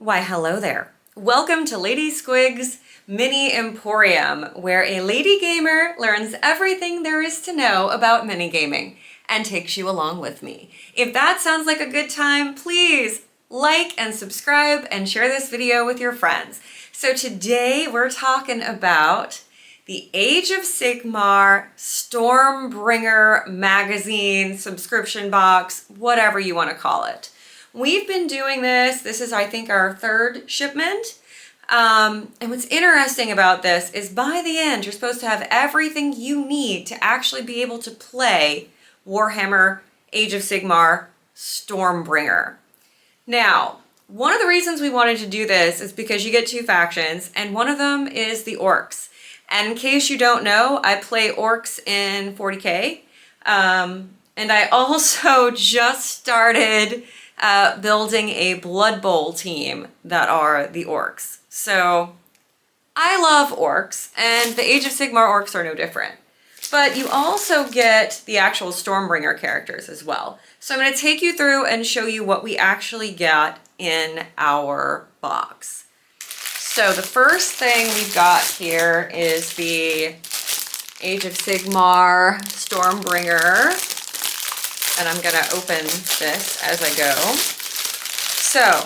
Why, hello there. Welcome to Lady Squig's Mini Emporium, where a lady gamer learns everything there is to know about mini gaming and takes you along with me. If that sounds like a good time, please like and subscribe and share this video with your friends. So today we're talking about the Age of Sigmar Stormbringer magazine, subscription box, whatever you want to call it. We've been doing this. This is, I think, our third shipment. And what's interesting about this is by the end, you're supposed to have everything you need to actually be able to play Warhammer Age of Sigmar Stormbringer. Now, one of the reasons we wanted to do this is because you get two factions, and one of them is the Orcs. And in case you don't know, I play Orcs in 40K. And I also just started building a Blood Bowl team that are the Orcs. So I love Orcs, and the Age of Sigmar Orcs are no different. But you also get the actual Stormbringer characters as well. So I'm going to take you through and show you what we actually get in our box. So the first thing we've got here is the Age of Sigmar Stormbringer. And I'm gonna open this as I go. So,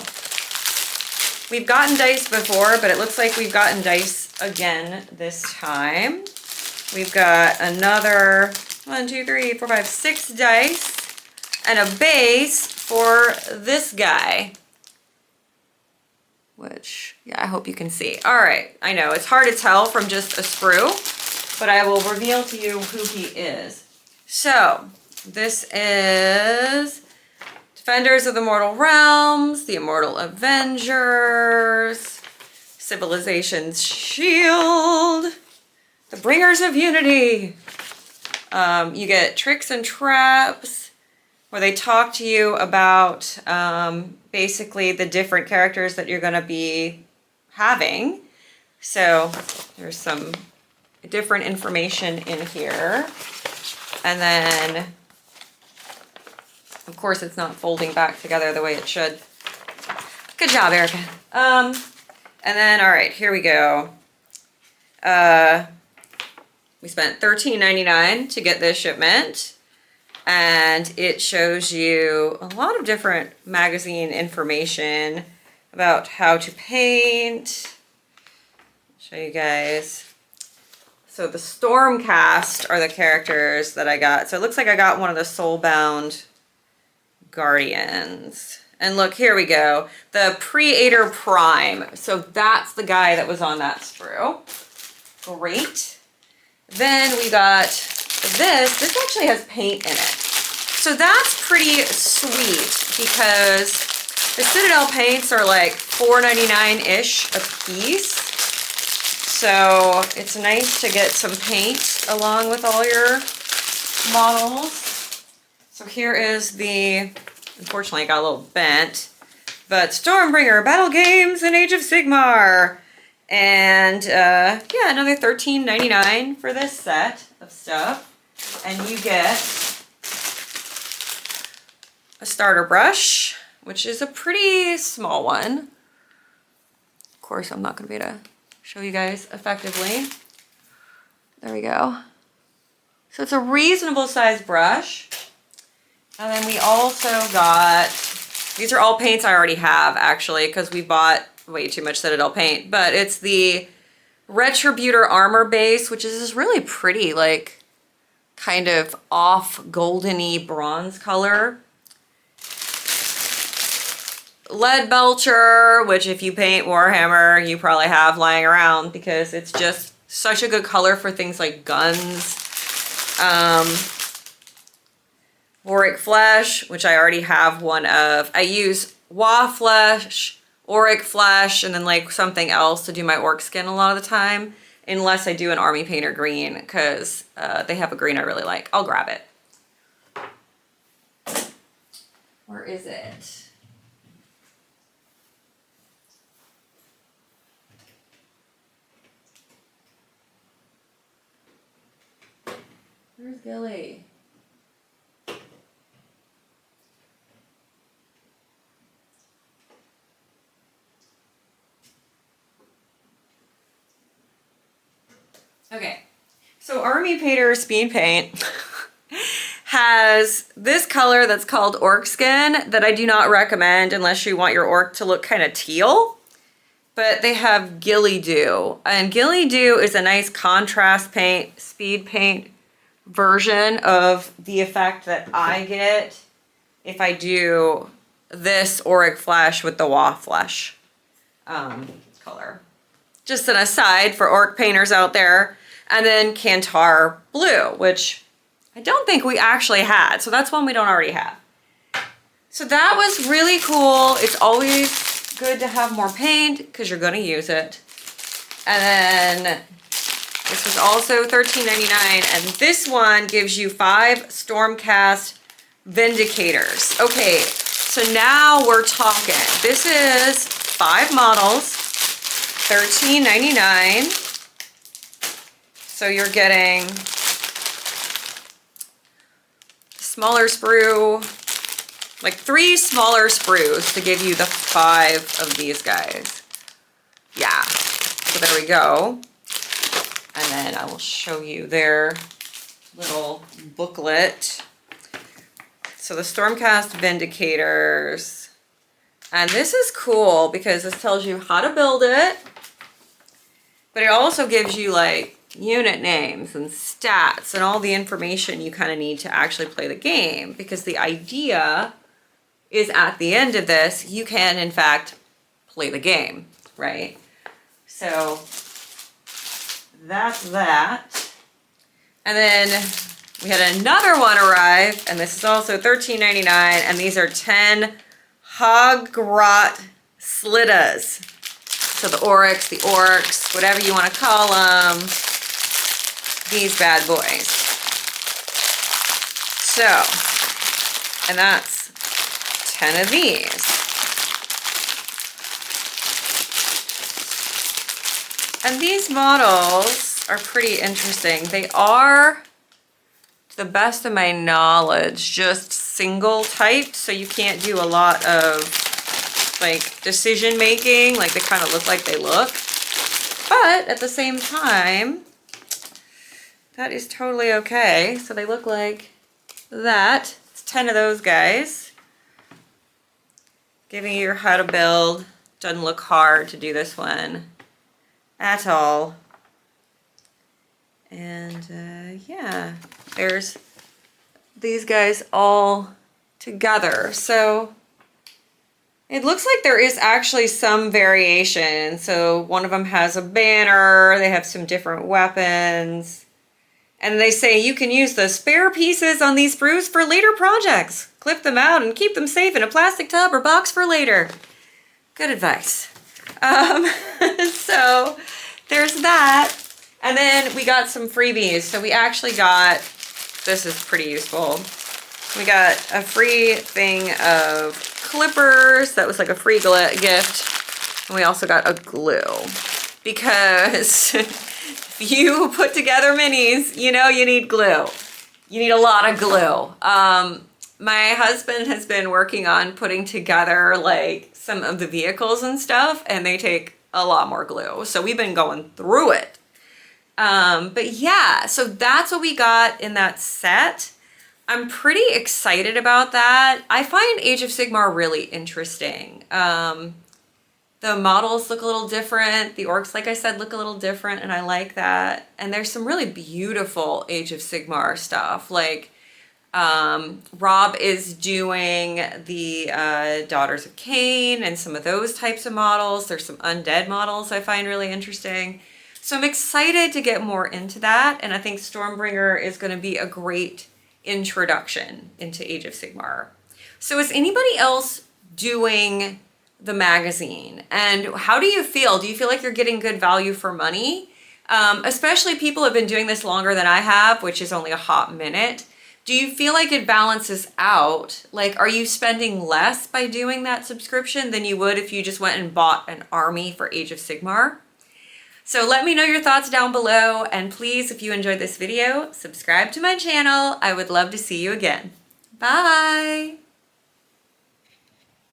we've gotten dice before, but it looks like we've gotten dice again this time. We've got another 6 dice, and a base for this guy. Which, yeah, I hope you can see. All right, I know, it's hard to tell from just a sprue, but I will reveal to you who he is. So, this is Defenders of the Mortal Realms, the Immortal Avengers, Civilization's Shield, the Bringers of Unity. You get tricks and traps, where they talk to you about basically the different characters that you're going to be having. So there's some different information in here. And then, of course, it's not folding back together the way it should. Good job, Erica. And then, all right, here we go. We spent $13.99 to get this shipment. And it shows you a lot of different magazine information about how to paint. I'll show you guys. So the Stormcast are the characters that I got. So it looks like I got one of the Soulbound Guardians. And look, here we go. The Praetor Prime. So that's the guy that was on that sprue. Great. Then we got this. This actually has paint in it. So that's pretty sweet because the Citadel paints are like $4.99-ish a piece. So it's nice to get some paint along with all your models. So here is the, unfortunately it got a little bent, but Stormbringer Battle Games in Age of Sigmar. And yeah, another $13.99 for this set of stuff. And you get a starter brush, which is a pretty small one. Of course, I'm not going to be able to show you guys effectively. There we go. So it's a reasonable sized brush. And then we also got, these are all paints I already have actually, because we bought way too much Citadel paint, but it's the Retributor Armor base, which is this really pretty, like, kind of off goldeny bronze color. Lead Belcher, which if you paint Warhammer, you probably have lying around because it's just such a good color for things like guns. Auric Flesh, which I already have one of. I use Wa Flesh, Auric Flesh, and then like something else to do my orc skin a lot of the time, unless I do an Army Painter green, because they have a green I really like. I'll grab it. Where is it? Where's Gilly? So Army Painter Speed Paint has this color that's called Ork Skin that I do not recommend unless you want your orc to look kind of teal. But they have Ghillie Dew, and Ghillie Dew is a nice contrast paint, speed paint version of the effect that I get if I do this Auric Flesh with the Wa Flesh color. Just an aside for orc painters out there. And then Kantar Blue, which I don't think we actually had, so that's one we don't already have. So that was really cool. It's always good to have more paint because you're going to use it. And then this was also $13.99, and this one gives you 5 Stormcast Vindicators. Okay, so now we're talking. This is 5 models, $13.99. So you're getting smaller sprue, like 3 smaller sprues to give you the 5 of these guys. Yeah, so there we go. And then I will show you their little booklet. So the Stormcast Vindicators. And this is cool because this tells you how to build it. But it also gives you like unit names and stats and all the information you kind of need to actually play the game, because the idea is at the end of this you can in fact play the game, right? So that's that. And then we had another one arrive, and this is also $13.99, and these are 10 Hogrot Slittas. So the Oryx, the Orcs, whatever you want to call them, these bad boys. So, and that's 10 of these. And these models are pretty interesting. They are, to the best of my knowledge, just single typed, so you can't do a lot of like decision making, like they kind of look like they look. But at the same time, that is totally okay. So they look like that. It's 10 of those guys. Giving you how to build. Doesn't look hard to do this one at all. And yeah, there's these guys all together. So it looks like there is actually some variation. So one of them has a banner, they have some different weapons. And they say you can use the spare pieces on these sprues for later projects. Clip them out and keep them safe in a plastic tub or box for later. Good advice. So there's that. And then we got some freebies. So we actually got, this is pretty useful. We got a free thing of clippers. That was like a free gift. And we also got a glue. Because if you put together minis, you know you need glue. You need a lot of glue. My husband has been working on putting together like some of the vehicles and stuff, and they take a lot more glue. So we've been going through it. But yeah, so that's what we got in that set. I'm pretty excited about that. I find Age of Sigmar really interesting. The models look a little different. The orcs, like I said, look a little different, and I like that. And there's some really beautiful Age of Sigmar stuff. Like Rob is doing the Daughters of Cain and some of those types of models. There's some undead models I find really interesting. So I'm excited to get more into that, and I think Stormbringer is going to be a great introduction into Age of Sigmar. So is anybody else doing the magazine, and how do you feel? Do you feel like you're getting good value for money? Especially people have been doing this longer than I have, which is only a hot minute. Do you feel like it balances out? Like, are you spending less by doing that subscription than you would if you just went and bought an army for Age of Sigmar? So let me know your thoughts down below, and please, if you enjoyed this video, subscribe to my channel. I would love to see you again. Bye!